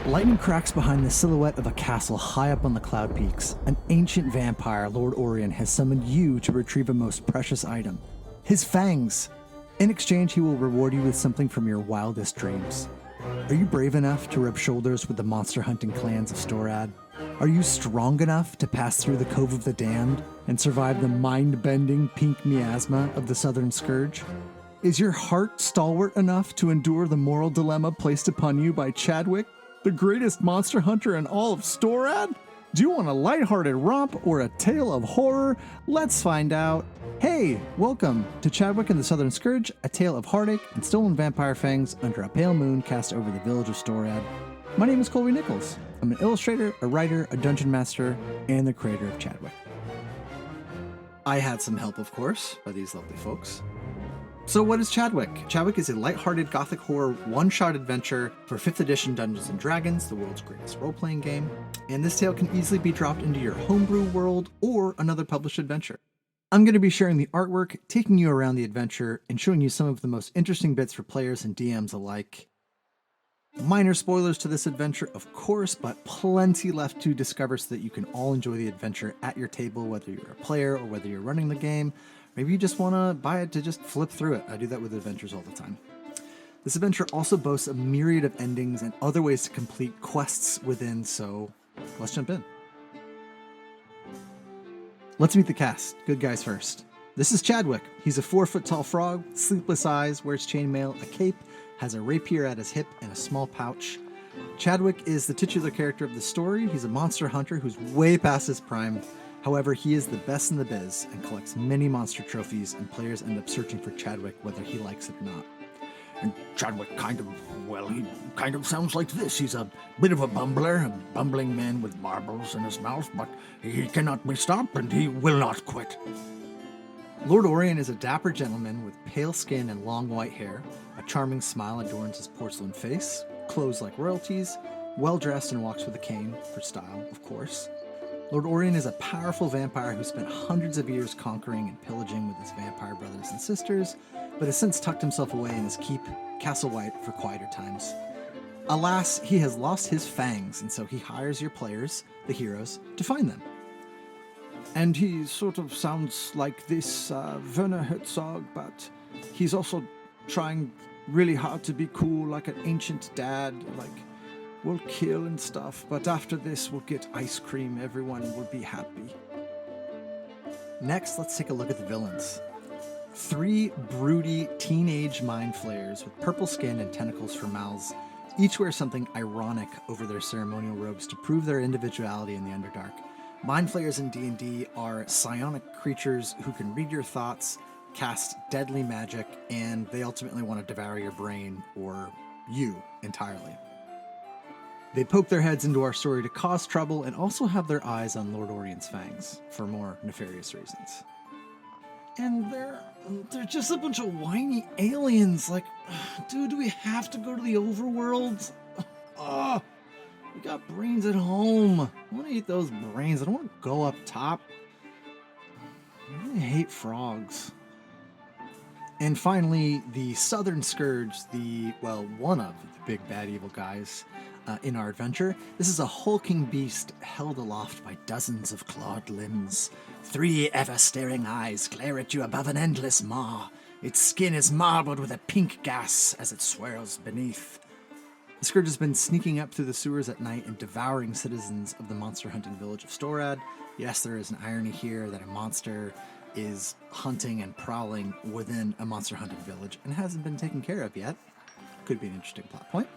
Lightning cracks behind the silhouette of a castle high up on the cloud peaks. An ancient vampire, Lord Orion, has summoned you to retrieve a most precious item, his fangs. In exchange, he will reward you with something from your wildest dreams. Are you brave enough to rub shoulders with the monster hunting clans of Storaad? Are you strong enough to pass through the Cove of the Damned and survive the mind-bending pink miasma of the Southern Scourge? Is your heart stalwart enough to endure the moral dilemma placed upon you by Chadwick, the greatest monster hunter in all of Storaad? Do you want a lighthearted romp or a tale of horror? Let's find out. Hey, welcome to Chadwick and the Southern Scourge, a tale of heartache and stolen vampire fangs under a pale moon cast over the village of Storaad. My name is Colby Nichols. I'm an illustrator, a writer, a dungeon master, and the creator of Chadwick. I had some help, of course, by these lovely folks. So what is Chadwick? Chadwick is a lighthearted Gothic horror one-shot adventure for 5th edition Dungeons & Dragons, the world's greatest role-playing game, and this tale can easily be dropped into your homebrew world or another published adventure. I'm going to be sharing the artwork, taking you around the adventure, and showing you some of the most interesting bits for players and DMs alike. Minor spoilers to this adventure, of course, but plenty left to discover so that you can all enjoy the adventure at your table, whether you're a player or whether you're running the game. Maybe you just want to buy it to just flip through it. I do that with adventures all the time. This adventure also boasts a myriad of endings and other ways to complete quests within, so let's jump in. Let's meet the cast. Good guys first. This is Chadwick. He's a 4-foot-tall frog, sleepless eyes, wears chainmail, a cape, has a rapier at his hip, and a small pouch. Chadwick is the titular character of the story. He's a monster hunter who's way past his prime. However, he is the best in the biz and collects many monster trophies, and players end up searching for Chadwick whether he likes it or not. And Chadwick he kind of sounds like this. He's a bit of a bumbler, a bumbling man with marbles in his mouth, but he cannot be stopped and he will not quit. Lord Orion is a dapper gentleman with pale skin and long white hair. A charming smile adorns his porcelain face, clothes like royalties, well-dressed and walks with a cane, for style, of course. Lord Orion is a powerful vampire who spent hundreds of years conquering and pillaging with his vampire brothers and sisters, but has since tucked himself away in his keep, Castle White, for quieter times. Alas, he has lost his fangs, and so he hires your players, the heroes, to find them. And he sort of sounds like this Werner Herzog, but he's also trying really hard to be cool, like an ancient dad, like, we'll kill and stuff, but after this we'll get ice cream, everyone will be happy. Next, let's take a look at the villains. 3 broody teenage mind flayers with purple skin and tentacles for mouths. Each wear something ironic over their ceremonial robes to prove their individuality in the Underdark. Mind flayers in D&D are psionic creatures who can read your thoughts, cast deadly magic, and they ultimately want to devour your brain or you entirely. They poke their heads into our story to cause trouble and also have their eyes on Lord Orion's fangs for more nefarious reasons. And they're just a bunch of whiny aliens. Like, dude, do we have to go to the overworld? We got brains at home. I want to eat those brains. I don't want to go up top. I really hate frogs. And finally, the Southern Scourge, one of the big bad evil guys in our adventure. This is a hulking beast held aloft by dozens of clawed limbs. 3 ever-staring eyes glare at you above an endless maw. Its skin is marbled with a pink gas as it swirls beneath. The Scourge has been sneaking up through the sewers at night and devouring citizens of the monster-hunting village of Storaad. Yes, there is an irony here that a monster is hunting and prowling within a monster-hunting village and hasn't been taken care of yet. Could be an interesting plot point.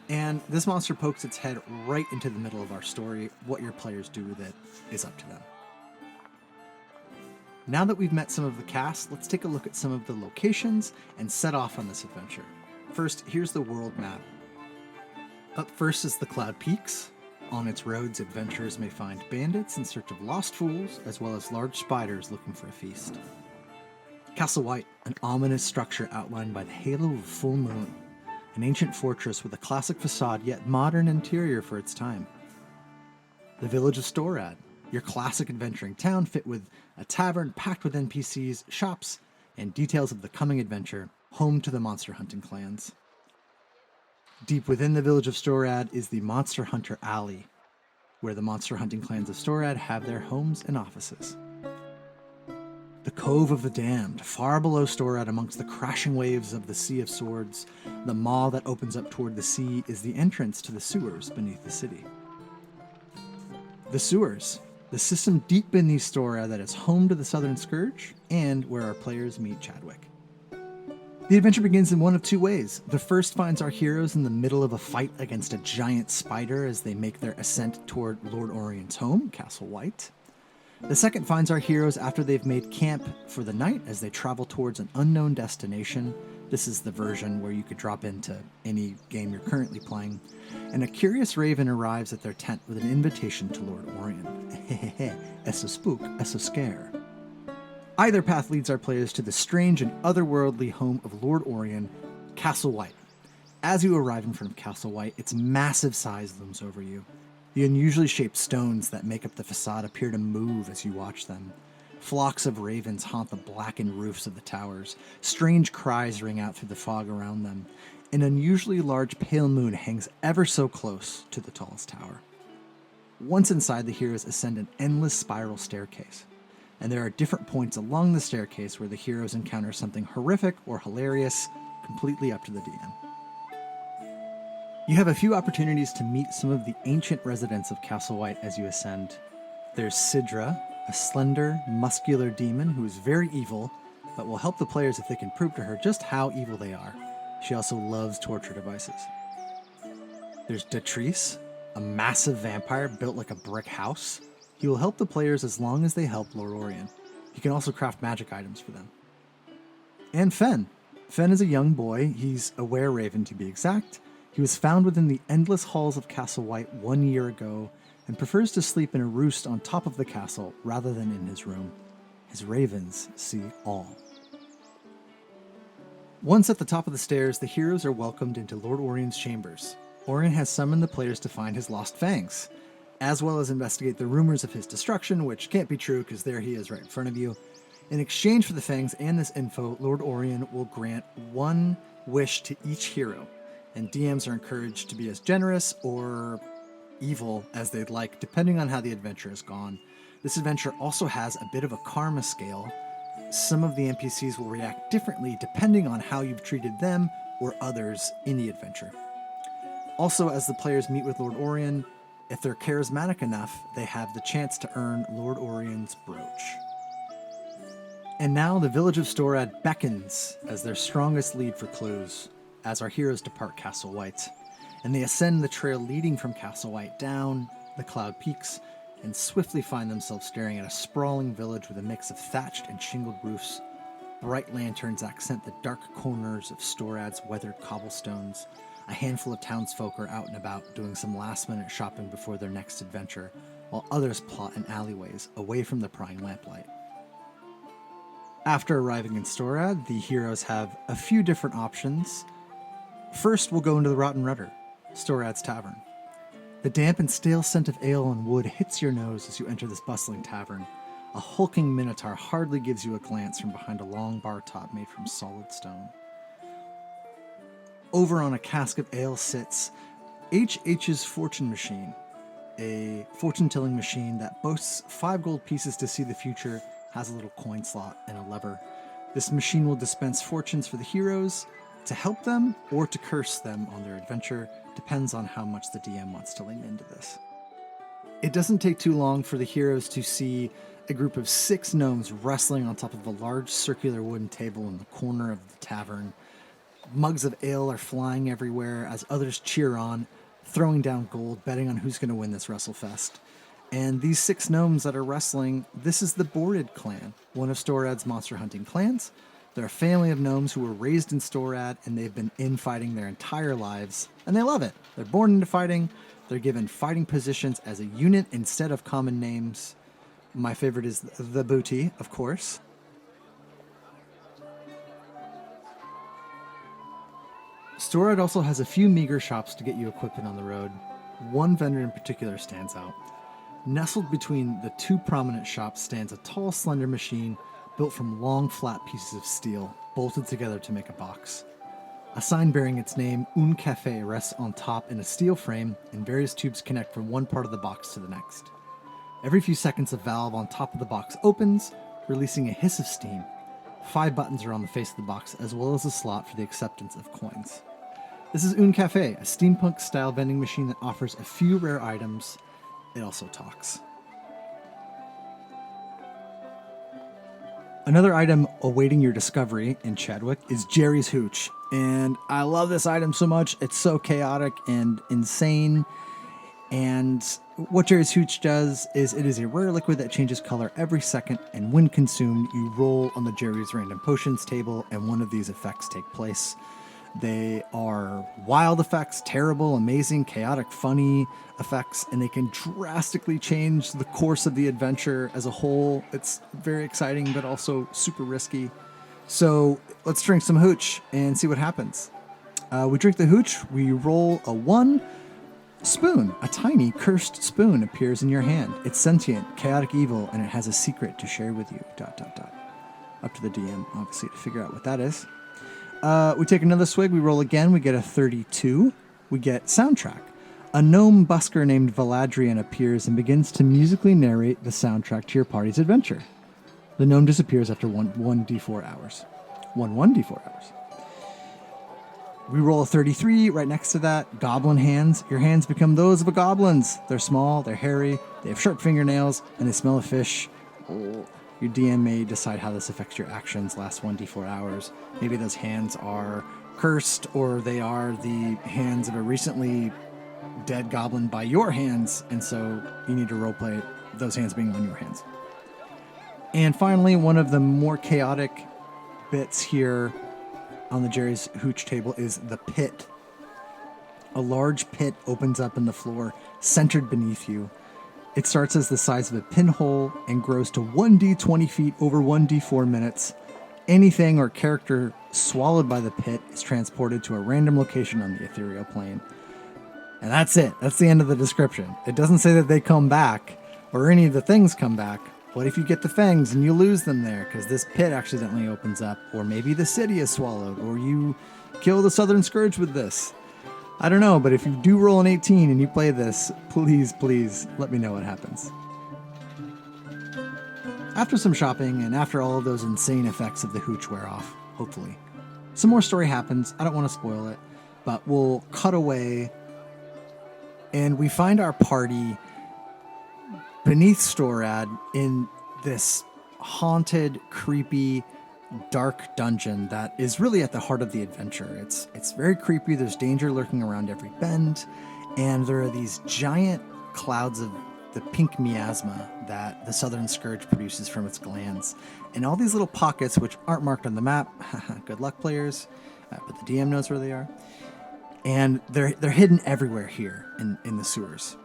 And this monster pokes its head right into the middle of our story. What your players do with it is up to them. Now that we've met some of the cast, let's take a look at some of the locations and set off on this adventure. First, here's the world map. Up first is the Cloud Peaks. On its roads, adventurers may find bandits in search of lost fools, as well as large spiders looking for a feast. Castle White, an ominous structure outlined by the halo of a full moon. An ancient fortress with a classic facade, yet modern interior for its time. The Village of Storaad, your classic adventuring town fit with a tavern packed with NPCs, shops, and details of the coming adventure, home to the monster hunting clans. Deep within the Village of Storaad is the Monster Hunter Alley, where the monster hunting clans of Storaad have their homes and offices. The Cove of the Damned, far below Storaad amongst the crashing waves of the Sea of Swords, the maw that opens up toward the sea is the entrance to the sewers beneath the city. The sewers, the system deep beneath Storaad that is home to the Southern Scourge and where our players meet Chadwick. The adventure begins in one of two ways. The first finds our heroes in the middle of a fight against a giant spider as they make their ascent toward Lord Orion's home, Castle White. The second finds our heroes after they've made camp for the night as they travel towards an unknown destination. This is the version where you could drop into any game you're currently playing. And a curious raven arrives at their tent with an invitation to Lord Orion. Es a spook, es a scare. Either path leads our players to the strange and otherworldly home of Lord Orion, Castle White. As you arrive in front of Castle White, its massive size looms over you. The unusually shaped stones that make up the facade appear to move as you watch them. Flocks of ravens haunt the blackened roofs of the towers. Strange cries ring out through the fog around them. An unusually large pale moon hangs ever so close to the tallest tower. Once inside, the heroes ascend an endless spiral staircase. And there are different points along the staircase where the heroes encounter something horrific or hilarious, completely up to the DM. You have a few opportunities to meet some of the ancient residents of Castle White as you ascend. There's Sidra, a slender, muscular demon who is very evil, but will help the players if they can prove to her just how evil they are. She also loves torture devices. There's Datrice, a massive vampire built like a brick house. He will help the players as long as they help Lord Orion. He can also craft magic items for them. And Fen. Fen is a young boy. He's a were-raven to be exact. He was found within the endless halls of Castle White 1 year ago and prefers to sleep in a roost on top of the castle rather than in his room. His ravens see all. Once at the top of the stairs, the heroes are welcomed into Lord Orion's chambers. Orion has summoned the players to find his lost fangs, as well as investigate the rumors of his destruction, which can't be true because there he is right in front of you. In exchange for the fangs and this info, Lord Orion will grant one wish to each hero, and DMs are encouraged to be as generous or evil as they'd like, depending on how the adventure has gone. This adventure also has a bit of a karma scale. Some of the NPCs will react differently depending on how you've treated them or others in the adventure. Also, as the players meet with Lord Orion, if they're charismatic enough, they have the chance to earn Lord Orion's brooch. And now the Village of Storaad beckons as their strongest lead for clues as our heroes depart Castle White, and they ascend the trail leading from Castle White down the cloud peaks and swiftly find themselves staring at a sprawling village with a mix of thatched and shingled roofs. Bright lanterns accent the dark corners of Storaad's weathered cobblestones. A handful of townsfolk are out and about doing some last-minute shopping before their next adventure, while others plot in alleyways away from the prying lamplight. After arriving in Storaad, the heroes have a few different options. First, we'll go into the Rotten Rudder, Storaad's tavern. The damp and stale scent of ale and wood hits your nose as you enter this bustling tavern. A hulking minotaur hardly gives you a glance from behind a long bar top made from solid stone. Over on a cask of ale sits H.H.'s fortune machine, a fortune-telling machine that boasts 5 gold pieces to see the future, has a little coin slot and a lever. This machine will dispense fortunes for the heroes to help them or to curse them on their adventure. Depends on how much the DM wants to lean into this. It doesn't take too long for the heroes to see a group of 6 gnomes wrestling on top of a large circular wooden table in the corner of the tavern. Mugs of ale are flying everywhere as others cheer on, throwing down gold, betting on who's going to win this WrestleFest. And these 6 gnomes that are wrestling, this is the Boarded clan, one of Storaad's monster hunting clans. They're a family of gnomes who were raised in Storaad, and they've been infighting their entire lives, and they love it. They're born into fighting. They're given fighting positions as a unit instead of common names. My favorite is the Booty, of course. Storaad also has a few meager shops to get you equipment on the road. One vendor in particular stands out. Nestled between the 2 prominent shops stands a tall, slender machine built from long, flat pieces of steel, bolted together to make a box. A sign bearing its name, Un Café, rests on top in a steel frame, and various tubes connect from one part of the box to the next. Every few seconds, a valve on top of the box opens, releasing a hiss of steam. 5 buttons are on the face of the box, as well as a slot for the acceptance of coins. This is Un Café, a steampunk-style vending machine that offers a few rare items. It also talks. Another item awaiting your discovery in Chadwick is Jerry's Hooch. And I love this item so much. It's so chaotic and insane. And what Jerry's Hooch does is it is a rare liquid that changes color every second. And when consumed, you roll on the Jerry's random potions table and one of these effects take place. They are wild effects, terrible, amazing, chaotic, funny effects, and they can drastically change the course of the adventure as a whole. It's very exciting, but also super risky. So let's drink some hooch and see what happens. We drink the hooch, we roll a 1. Spoon, a tiny cursed spoon, appears in your hand. It's sentient, chaotic evil, and it has a secret to share with you. ... Up to the DM, obviously, to figure out what that is. We take another swig, we roll again, we get a 32. We get soundtrack. A gnome busker named Valadrian appears and begins to musically narrate the soundtrack to your party's adventure. The gnome disappears after 1d4 hours. 1d4 hours. We roll a 33, right next to that, goblin hands. Your hands become those of a goblin's. They're small, they're hairy, they have sharp fingernails, and they smell of fish. Your DM may decide how this affects your actions last 1d4 hours. Maybe those hands are cursed, or they are the hands of a recently dead goblin by your hands, and so you need to roleplay those hands being on your hands. And finally, one of the more chaotic bits here on the Jerry's Hooch table is the pit. A large pit opens up in the floor, centered beneath you. It starts as the size of a pinhole and grows to 1d20 feet over 1d4 minutes. Anything or character swallowed by the pit is transported to a random location on the ethereal plane. And that's it. That's the end of the description. It doesn't say that they come back or any of the things come back. What if you get the fangs and you lose them there because this pit accidentally opens up? Or maybe the city is swallowed, or you kill the Southern Scourge with this. I don't know, but if you do roll an 18 and you play this, please let me know what happens. After some shopping and after all of those insane effects of the hooch wear off, hopefully, some more story happens. I don't want to spoil it, but we'll cut away and we find our party beneath Storaad in this haunted, creepy, dark dungeon that is really at the heart of the adventure. It's very creepy. There's danger lurking around every bend, and there are these giant clouds of the pink miasma that the Southern Scourge produces from its glands. And all these little pockets, which aren't marked on the map, good luck players, but the DM knows where they are. And they're hidden everywhere here in the sewers.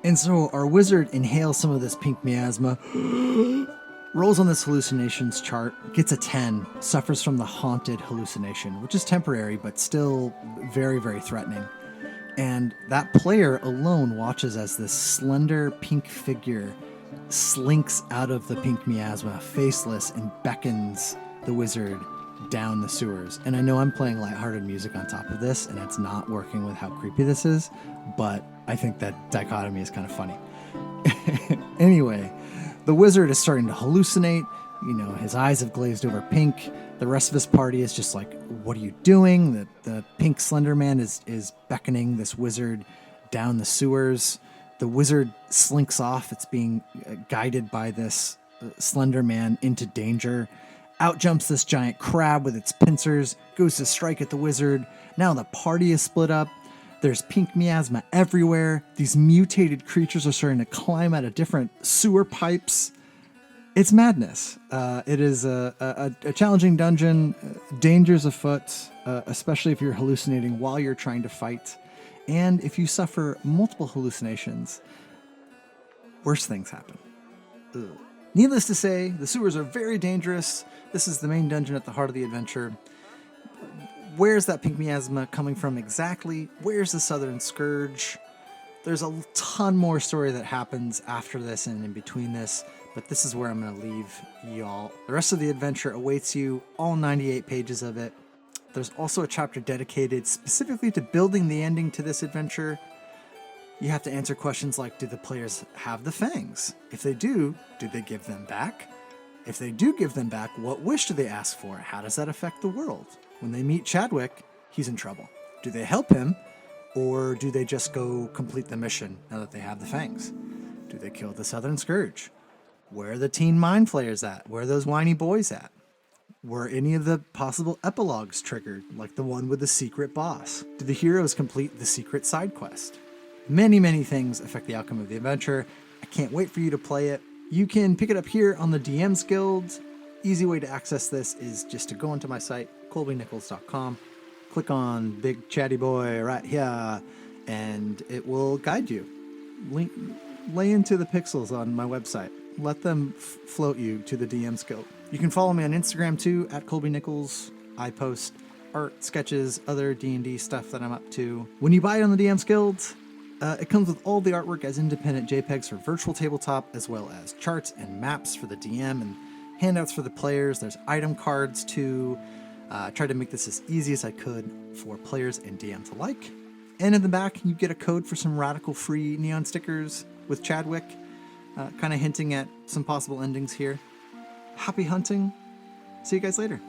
And so our wizard inhales some of this pink miasma, rolls on this hallucinations chart, gets a 10, suffers from the haunted hallucination, which is temporary, but still very, very threatening. And that player alone watches as this slender pink figure slinks out of the pink miasma, faceless, and beckons the wizard down the sewers. And I know I'm playing lighthearted music on top of this, and it's not working with how creepy this is, but I think that dichotomy is kind of funny. Anyway, the wizard is starting to hallucinate. You know, his eyes have glazed over pink. The rest of his party is just like, what are you doing? The pink slender man is beckoning this wizard down the sewers. The wizard slinks off. It's being guided by this slender man into danger. Out jumps this giant crab with its pincers, goes to strike at the wizard. Now the party is split up. There's pink miasma everywhere. These mutated creatures are starting to climb out of different sewer pipes. It's madness. It is a challenging dungeon, dangers afoot, especially if you're hallucinating while you're trying to fight. And if you suffer multiple hallucinations, worse things happen. Ugh. Needless to say, the sewers are very dangerous. This is the main dungeon at the heart of the adventure. Where's that pink miasma coming from exactly? Where's the Southern Scourge? There's a ton more story that happens after this and in between this, but this is where I'm going to leave y'all. The rest of the adventure awaits you, all 98 pages of it. There's also a chapter dedicated specifically to building the ending to this adventure. You have to answer questions like, do the players have the fangs? If they do they give them back? If they do give them back, what wish do they ask for? How does that affect the world? When they meet Chadwick, he's in trouble. Do they help him, or do they just go complete the mission now that they have the fangs? Do they kill the Southern Scourge? Where are the teen mind flayers at? Where are those whiny boys at? Were any of the possible epilogues triggered, like the one with the secret boss? Do the heroes complete the secret side quest? Many, many things affect the outcome of the adventure. I can't wait for you to play it. You can pick it up here on the DM's Guild. Easy way to access this is just to go onto my site, colbynichols.com, click on Big Chatty Boy right here, and it will guide you. Lay into the pixels on my website. Let them float you to the DM's Guild. You can follow me on Instagram too, at Colby Nichols. I post art, sketches, other D&D stuff that I'm up to. When you buy it on the DM's Guild, it comes with all the artwork as independent JPEGs for virtual tabletop, as well as charts and maps for the DM and handouts for the players. There's item cards too. Tried to make this as easy as I could for players and DMs alike. And in the back, you get a code for some radical free neon stickers with Chadwick, kind of hinting at some possible endings here. Happy hunting. See you guys later.